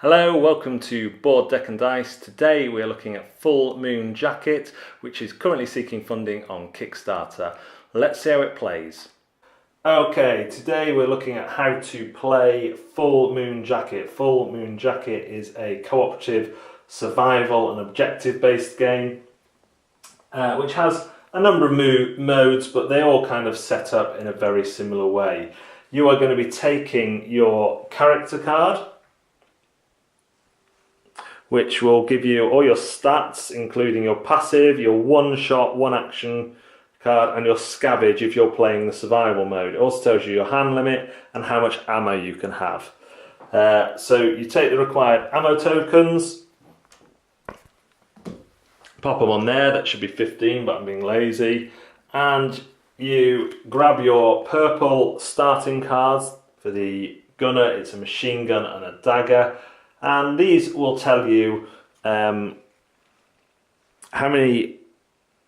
Hello, welcome to Board Deck and Dice. Today we are looking at Full Moon Jacket, which is currently seeking funding on Kickstarter. Let's see how it plays. Okay, today we're looking at how to play Full Moon Jacket. Full Moon Jacket is a cooperative survival and objective based game which has a number of modes, but they all kind of set up in a very similar way. You are going to be taking your character card, which will give you all your stats, including your passive, your one-shot, one-action card, and your scavenge if you're playing the survival mode. It also tells you your hand limit and how much ammo you can have. So you take the required ammo tokens, pop them on there, that should be 15, but I'm being lazy, and you grab your purple starting cards. For the gunner, it's a machine gun and a dagger. And these will tell you how many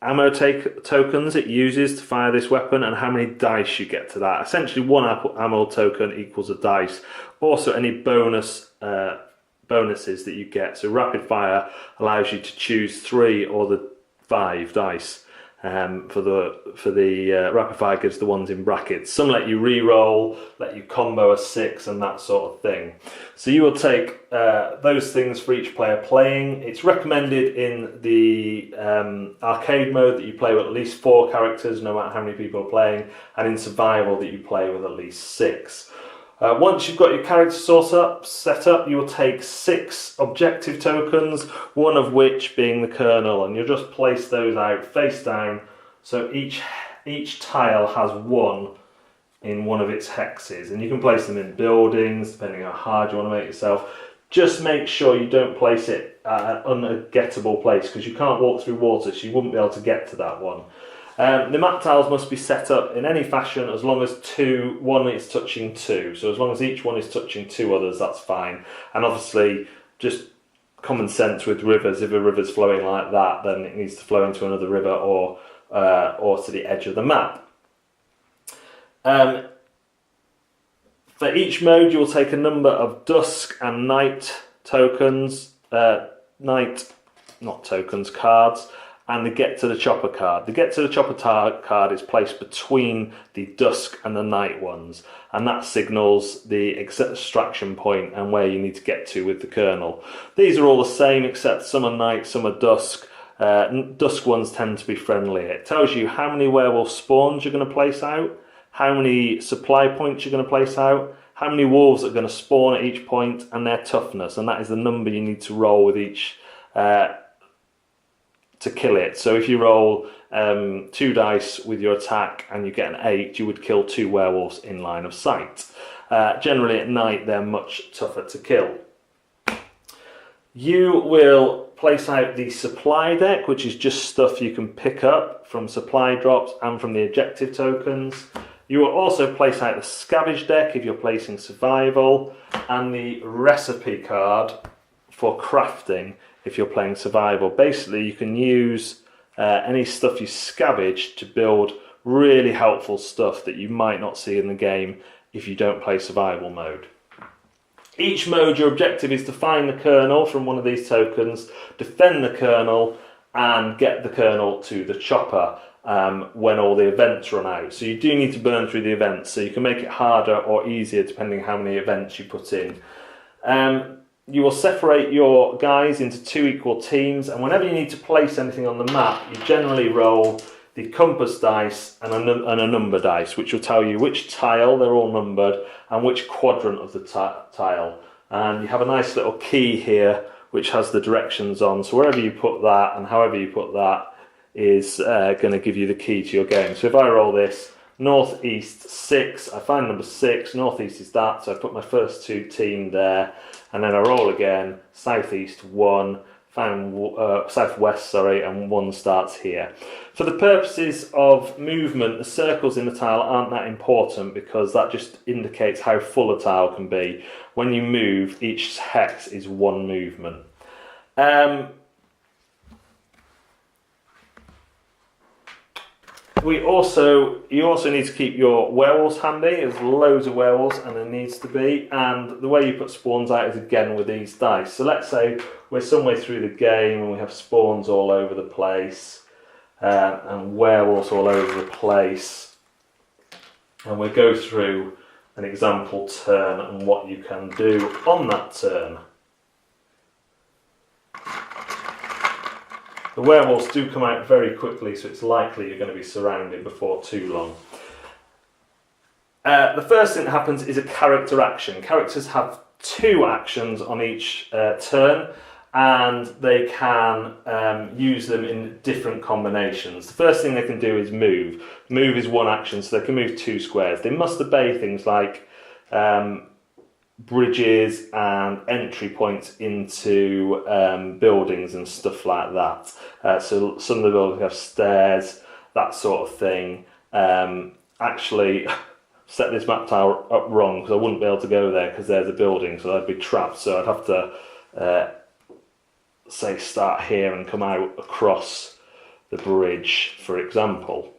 ammo tokens it uses to fire this weapon and how many dice you get to that. Essentially, one ammo token equals a dice. Also, any bonuses that you get. So rapid fire allows you to choose 3 or the 5 dice. For the rapid fire gives the ones in brackets. Some let you re-roll, let you combo a 6 and that sort of thing. So you will take those things for each player playing. It's recommended in the arcade mode that you play with at least 4 characters, no matter how many people are playing, and in survival that you play with at least 6. Once you've got your character set up, you will take 6 objective tokens, one of which being the kernel, and you'll just place those out face down, so each tile has 1 in one of its hexes, and you can place them in buildings, depending on how hard you want to make yourself. Just make sure you don't place it at an ungettable place, because you can't walk through water, so you wouldn't be able to get to that one. The map tiles must be set up in any fashion as long as one is touching 2. So as long as each one is touching 2 others, that's fine. And obviously, just common sense with rivers. If a river's flowing like that, then it needs to flow into another river or to the edge of the map. For each mode, you will take a number of dusk and night tokens. Cards. And the Get to the Chopper card. The Get to the Chopper card is placed between the dusk and the night ones, and that signals the extraction point and where you need to get to with the kernel. These are all the same, except some are night, some are dusk. Dusk ones tend to be friendly. It tells you how many werewolf spawns you're going to place out, how many supply points you're going to place out, how many wolves are going to spawn at each point, and their toughness, and that is the number you need to roll with each to kill it. So if you roll 2 dice with your attack and you get an 8, you would kill 2 werewolves in line of sight. Generally at night they're much tougher to kill. You will place out the supply deck, which is just stuff you can pick up from supply drops and from the objective tokens. You will also place out the scavenge deck if you're placing survival, and the recipe card for crafting if you're playing survival. Basically, you can use any stuff you scavenge to build really helpful stuff that you might not see in the game if you don't play survival mode. Each mode, your objective is to find the kernel from one of these tokens, defend the kernel, and get the kernel to the chopper when all the events run out. So you do need to burn through the events, so you can make it harder or easier depending how many events you put in. You will separate your guys into 2 equal teams, and whenever you need to place anything on the map, you generally roll the compass dice and a number dice, which will tell you which tile, they're all numbered, and which quadrant of the tile. And you have a nice little key here which has the directions on, so wherever you put that and however you put that is going to give you the key to your game. So if I roll this, northeast 6, I find number 6, northeast is that, so I put my first 2 team there, and then I roll again, southeast 1, southwest, and 1 starts here. For the purposes of movement, the circles in the tile aren't that important because that just indicates how full a tile can be. When you move, each hex is 1 movement. you also need to keep your werewolves handy. There's loads of werewolves, and there needs to be. And the way you put spawns out is again with these dice. So let's say we're some way through the game and we have spawns all over the place, and werewolves all over the place, and we go through an example turn and what you can do on that turn. The werewolves do come out very quickly, so it's likely you're going to be surrounded before too long. The first thing that happens is a character action. Characters have 2 actions on each turn, and they can use them in different combinations. The first thing they can do is move. Move is 1 action, so they can move 2 squares. They must obey things like bridges and entry points into buildings and stuff like that. So some of the buildings have stairs, that sort of thing. Actually, set this map tile up wrong because I wouldn't be able to go there because there's a building, so I'd be trapped. So I'd have to say start here and come out across the bridge, for example.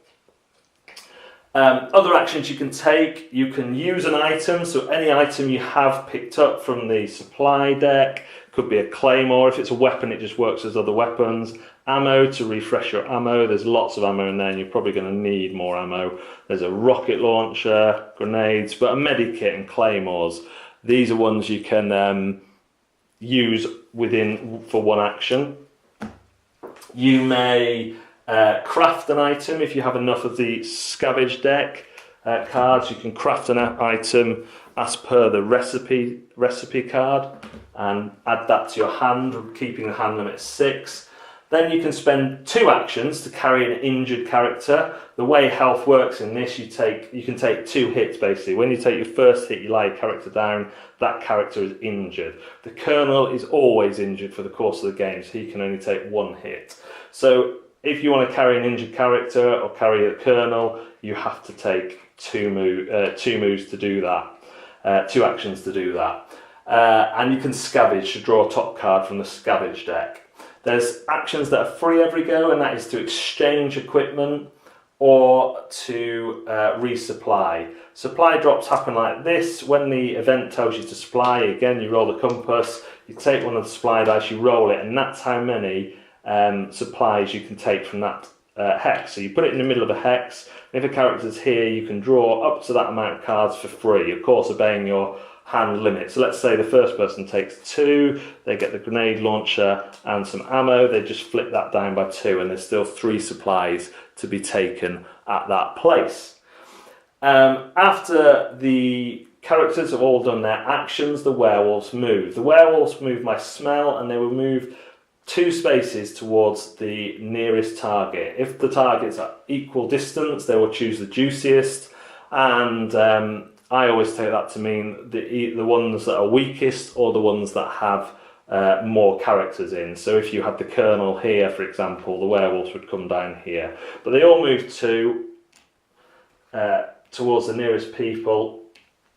Other actions you can take, you can use an item, so any item you have picked up from the supply deck, could be a claymore. If it's a weapon, it just works as other weapons. Ammo, to refresh your ammo. There's lots of ammo in there and you're probably going to need more ammo. There's a rocket launcher, grenades, but a medikit and claymores. These are ones you can use for 1 action. You may craft an item if you have enough of the scavenge deck cards. You can craft an item as per the recipe card and add that to your hand, keeping the hand limit 6. Then you can spend 2 actions to carry an injured character. The way health works in this, you can take 2 hits basically. When you take your first hit, you lay your character down, that character is injured. The colonel is always injured for the course of the game, so he can only take 1 hit. So if you want to carry an injured character or carry a colonel, you have to take 2 moves to do that, 2 actions to do that. And you can scavenge to draw a top card from the scavenge deck. There's actions that are free every go, and that is to exchange equipment or to resupply. Supply drops happen like this. When the event tells you to supply, again, you roll the compass, you take one of the supply dice, you roll it, and that's how many supplies you can take from that hex. So you put it in the middle of a hex, and if a character's here, you can draw up to that amount of cards for free, of course obeying your hand limit. So let's say the first person takes 2, they get the grenade launcher and some ammo, they just flip that down by 2, and there's still 3 supplies to be taken at that place. After the characters have all done their actions, the werewolves move. The werewolves move by smell, and they will move 2 spaces towards the nearest target. If the target's at equal distance, they will choose the juiciest, and I always take that to mean the ones that are weakest or the ones that have more characters in. So if you had the colonel here, for example, the werewolves would come down here. But they all move towards the nearest people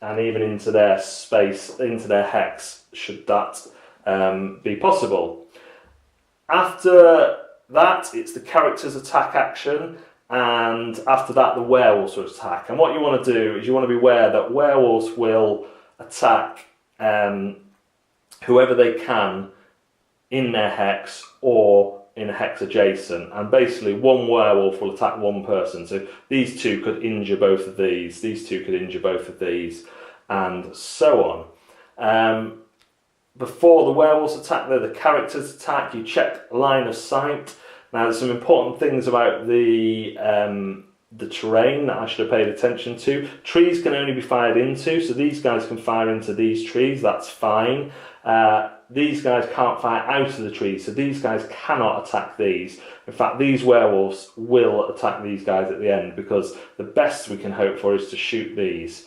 and even into their space, into their hex, should that be possible. After that, it's the character's attack action. And after that, the werewolves will attack. And what you want to do is you want to be aware that werewolves will attack whoever they can in their hex or in a hex adjacent. And basically, 1 werewolf will attack 1 person. So these 2 could injure both of these. These 2 could injure both of these, and so on. Before the werewolves attack, the characters attack. You check line of sight. Now, there's some important things about the terrain that I should have paid attention to. Trees can only be fired into, so these guys can fire into these trees, that's fine. These guys can't fire out of the trees, so these guys cannot attack these. In fact, these werewolves will attack these guys at the end, because the best we can hope for is to shoot these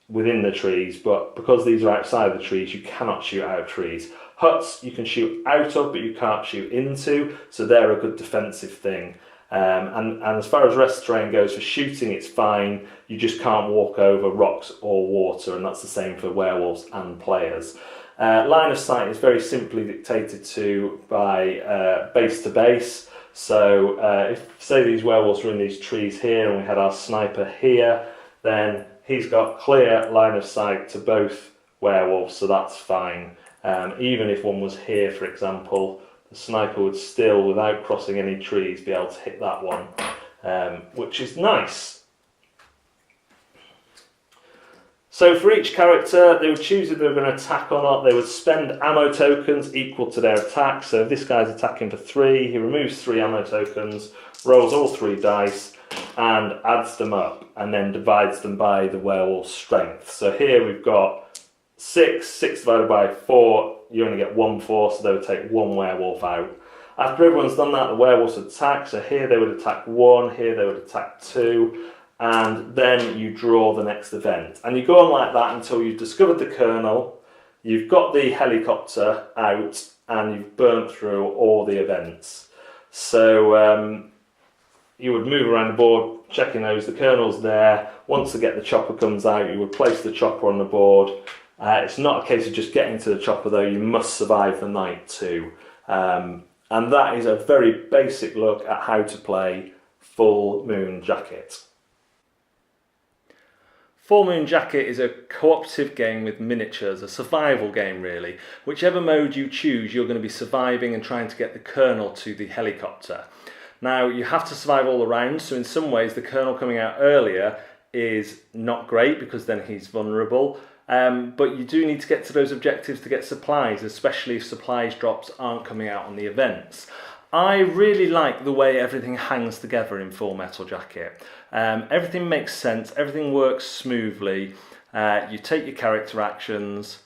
within the trees, but because these are outside the trees, you cannot shoot out of trees. Huts you can shoot out of, but you can't shoot into, so they're a good defensive thing. And as far as rest terrain goes, for shooting it's fine, you just can't walk over rocks or water, and that's the same for werewolves and players. Line of sight is very simply dictated to by base to base, So if, say, these werewolves were in these trees here and we had our sniper here, then he's got clear line of sight to both werewolves, so that's fine. Even if one was here, for example, the sniper would still, without crossing any trees, be able to hit that one, which is nice. So for each character, they would choose if they were going to attack or not. They would spend ammo tokens equal to their attack. So if this guy's attacking for 3, he removes 3 ammo tokens, rolls all 3 dice, and adds them up, and then divides them by the werewolf's strength. So here we've got 6 divided by 4, you only get 1 4, so they would take 1 werewolf out. After everyone's done that, the werewolves would attack. So here they would attack 1, here they would attack 2, and then you draw the next event. And you go on like that until you've discovered the kernel, you've got the helicopter out, and you've burnt through all the events. So you would move around the board, checking those, the kernel's there. Once the chopper comes out, you would place the chopper on the board. It's not a case of just getting to the chopper though, you must survive the night too. And that is a very basic look at how to play Full Moon Jacket. Full Moon Jacket is a cooperative game with miniatures, a survival game really. Whichever mode you choose, you're going to be surviving and trying to get the kernel to the helicopter. Now, you have to survive all the rounds, so in some ways the kernel coming out earlier is not great because then he's vulnerable. But you do need to get to those objectives to get supplies, especially if supplies drops aren't coming out on the events. I really like the way everything hangs together in Full Metal Jacket. Everything makes sense, everything works smoothly. You take your character actions,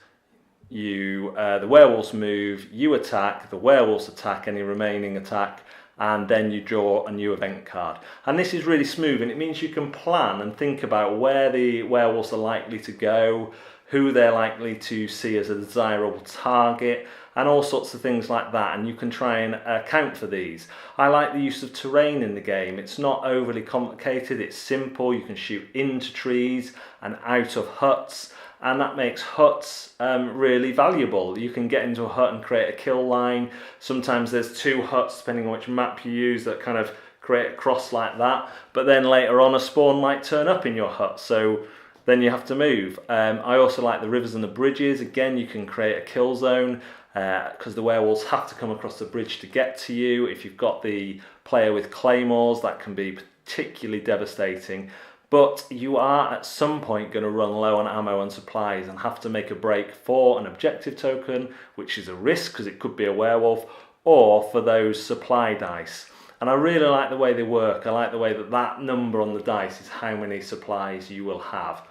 the werewolves move, you attack, the werewolves attack any remaining attack, and then you draw a new event card. And this is really smooth, and it means you can plan and think about where the werewolves are likely to go, who they're likely to see as a desirable target, and all sorts of things like that, and you can try and account for these. I like the use of terrain in the game. It's not overly complicated, it's simple. You can shoot into trees and out of huts, and that makes huts really valuable. You can get into a hut and create a kill line. Sometimes there's 2 huts, depending on which map you use, that kind of create a cross like that, but then later on a spawn might turn up in your hut, so then you have to move. I also like the rivers and the bridges. Again, you can create a kill zone because the werewolves have to come across the bridge to get to you. If you've got the player with claymores, that can be particularly devastating. But you are at some point going to run low on ammo and supplies and have to make a break for an objective token, which is a risk because it could be a werewolf, or for those supply dice. And I really like the way they work. I like the way that that number on the dice is how many supplies you will have.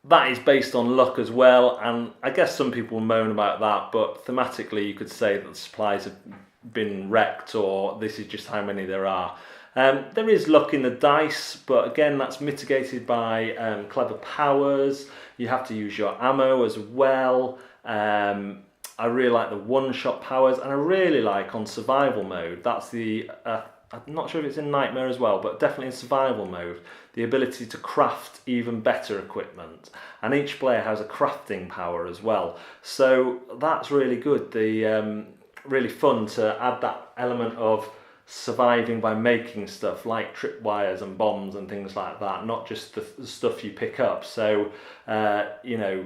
That is based on luck as well, and I guess some people moan about that, but thematically you could say that the supplies have been wrecked, or this is just how many there are. There is luck in the dice, but again that's mitigated by clever powers. You have to use your ammo as well. I really like the one-shot powers, and I really like on survival mode, that's the, I'm not sure if it's in Nightmare as well, but definitely in survival mode, the ability to craft even better equipment. And each player has a crafting power as well. So that's really good. Really fun to add that element of surviving by making stuff like tripwires and bombs and things like that, not just the stuff you pick up. So, you know,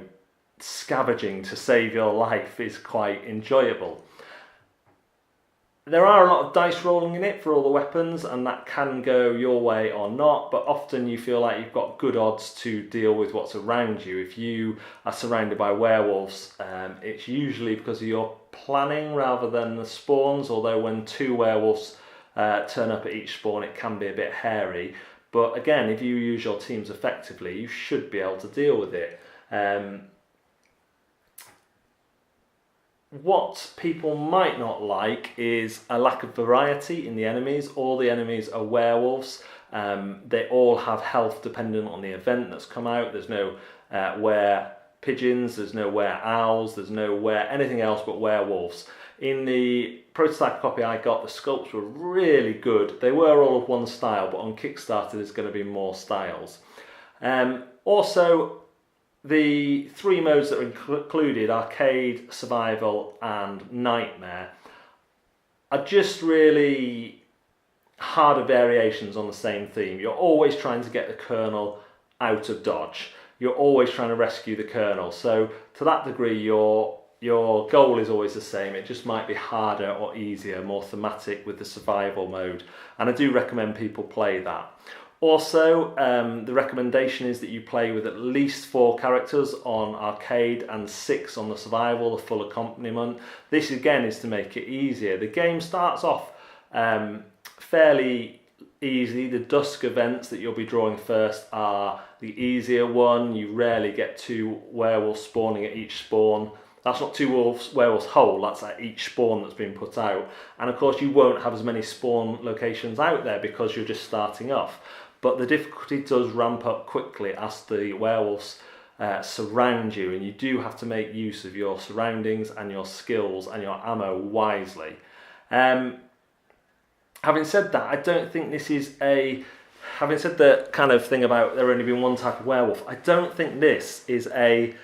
scavenging to save your life is quite enjoyable. There are a lot of dice rolling in it for all the weapons, and that can go your way or not, but often you feel like you've got good odds to deal with what's around you. If you are surrounded by werewolves, it's usually because of your planning rather than the spawns, although when 2 werewolves turn up at each spawn it can be a bit hairy. But again, if you use your teams effectively, you should be able to deal with it. What people might not like is a lack of variety in the enemies. All the enemies are werewolves. They all have health dependent on the event that's come out. There's no were pigeons, there's no were owls, there's no were anything else but werewolves. In the prototype copy I got, the sculpts were really good. They were all of one style, but on Kickstarter there's going to be more styles. Also, the 3 modes that are included, Arcade, Survival and Nightmare, are just really harder variations on the same theme. You're always trying to get the colonel out of dodge. You're always trying to rescue the colonel. So to that degree, your goal is always the same. It just might be harder or easier, more thematic with the survival mode. And I do recommend people play that. Also, the recommendation is that you play with at least 4 characters on arcade and 6 on the survival, the full accompaniment. This again is to make it easier. The game starts off fairly easy. The dusk events that you'll be drawing first are the easier one. You rarely get 2 werewolves spawning at each spawn. That's not 2 werewolves whole, that's at each spawn that's been put out. And of course you won't have as many spawn locations out there because you're just starting off. But the difficulty does ramp up quickly as the werewolves surround you, and you do have to make use of your surroundings and your skills and your ammo wisely. Having said that, I don't think this is having said the kind of thing about there only being one type of werewolf, I don't think this is a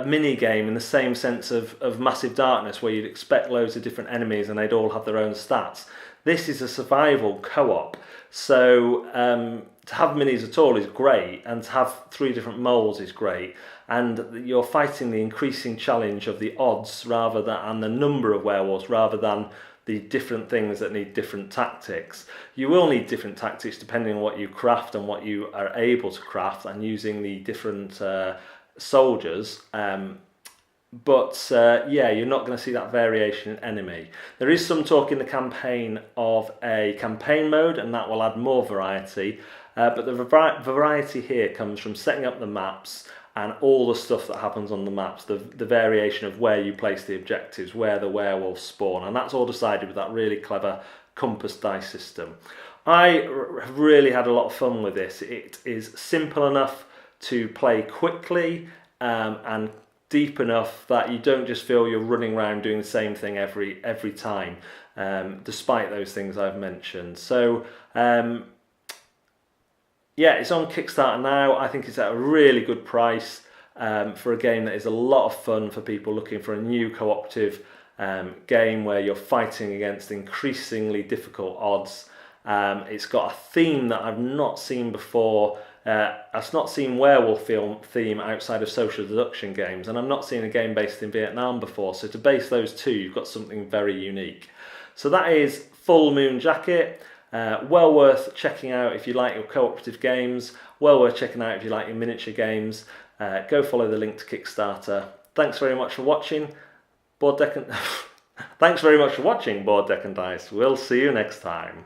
mini game in the same sense of Massive Darkness, where you'd expect loads of different enemies and they'd all have their own stats. This is a survival co-op, so to have minis at all is great, and to have 3 different moles is great, and you're fighting the increasing challenge of the odds and the number of werewolves rather than the different things that need different tactics. You will need different tactics depending on what you craft and what you are able to craft, and using the different soldiers, but you're not going to see that variation in enemy. There is some talk in the campaign of a campaign mode, and that will add more variety, but the variety here comes from setting up the maps and all the stuff that happens on the maps, the variation of where you place the objectives, where the werewolves spawn, and that's all decided with that really clever compass dice system. I have really had a lot of fun with this. It is simple enough to play quickly and deep enough that you don't just feel you're running around doing the same thing every time, despite those things I've mentioned. So it's on Kickstarter now. I think it's at a really good price for a game that is a lot of fun for people looking for a new cooperative game where you're fighting against increasingly difficult odds. It's got a theme that I've not seen before. I've not seen werewolf theme outside of social deduction games, and I've not seen a game based in Vietnam before, so to base those two, you've got something very unique. So that is Full Moon Jacket. Well worth checking out if you like your cooperative games, well worth checking out if you like your miniature games. Go follow the link to Kickstarter. Thanks very much for watching, Board Deck and Dice. We'll see you next time.